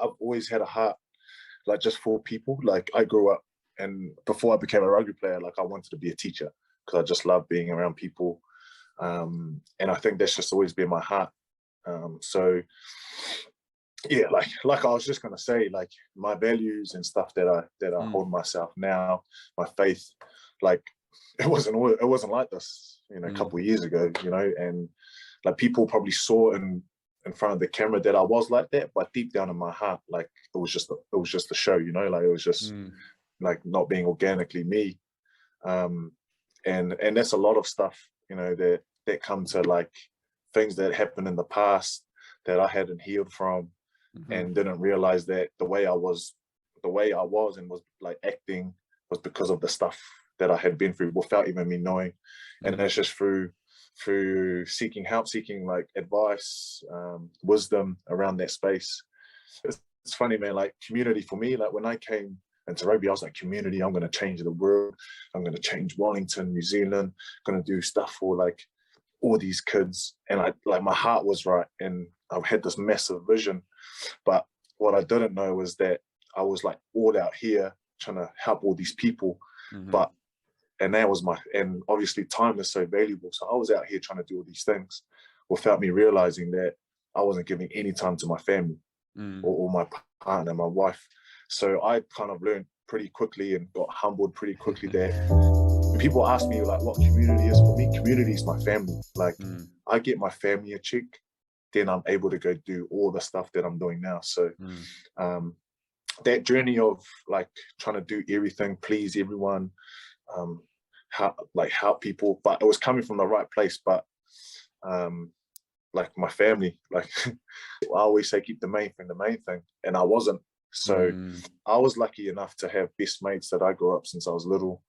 I've always had a heart, like, just for people. Like, I grew up, and before I became a rugby player, like, I wanted to be a teacher because I just love being around people. And I think that's just always been my heart. So yeah, like I was just gonna say, like, my values and stuff that I hold myself now, my faith, like, it wasn't like this, a couple of years ago, and like, people probably saw in front of the camera that I was like that, but deep down in my heart, like, it was just a show, like, it was just like not being organically me. And that's a lot of stuff, that come to, like, things that happened in the past that I hadn't healed from, and didn't realize that the way I was and was, like, acting was because of the stuff that I had been through without even me knowing. And that's just through seeking help, seeking, like, advice, wisdom around that space. It's funny, man, like, community for me, like, when I came into rugby, I was like, community, I'm going to change the world. I'm going to change Wellington, New Zealand, going to do stuff for, like, all these kids. And my heart was right, and I had this massive vision. But what I didn't know was that I was, like, all out here trying to help all these people. And obviously time is so valuable. So I was out here trying to do all these things without me realizing that I wasn't giving any time to my family or my partner, my wife. So I kind of learned pretty quickly and got humbled pretty quickly that when people ask me, like, what community is for me, community is my family. Like, I get my family a check, then I'm able to go do all the stuff that I'm doing now. So that journey of, like, trying to do everything, please everyone, help people, but it was coming from the right place. But like, my family, like, I always say, keep the main thing, and I wasn't. So I was lucky enough to have best mates that I grew up since I was little,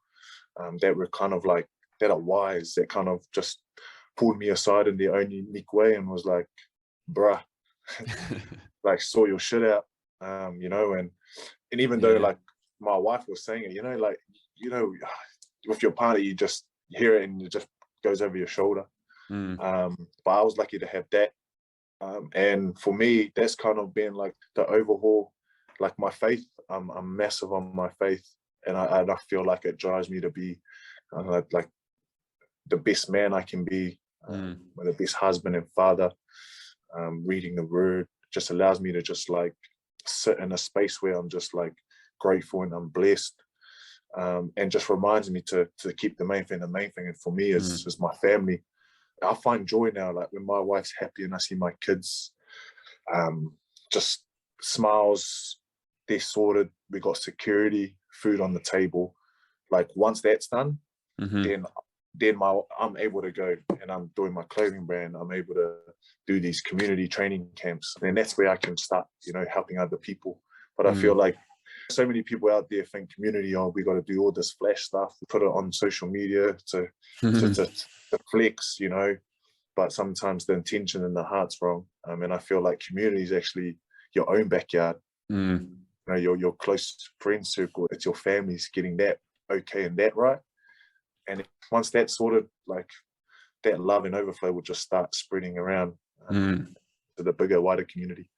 that were kind of like, that are wise, that kind of just pulled me aside in their own unique way and was like, bruh, like, saw your shit out, and even though, like, my wife was saying it, like, with your partner, you just hear it and it just goes over your shoulder. But I was lucky to have that. And for me, that's kind of been, like, the overhaul, like, my faith. I'm massive on my faith, and I feel like it drives me to be like the best man I can be, the best husband and father. Reading the word just allows me to just, like, sit in a space where I'm just, like, grateful and I'm blessed. And just reminds me to keep the main thing. And for me is my family. I find joy now, like, when my wife's happy and I see my kids just smiles, they're sorted, we got security, food on the table. Like, once that's done, then I'm able to go and I'm doing my clothing brand. I'm able to do these community training camps, and that's where I can start, helping other people. But I feel like so many people out there think community, we got to do all this flash stuff, put it on social media to flex, but sometimes the intention and the heart's wrong. And I feel like community is actually your own backyard. Your close friend circle, it's your family's getting that okay and that right. And once that's sorted, like, that love and overflow will just start spreading around to the bigger, wider community.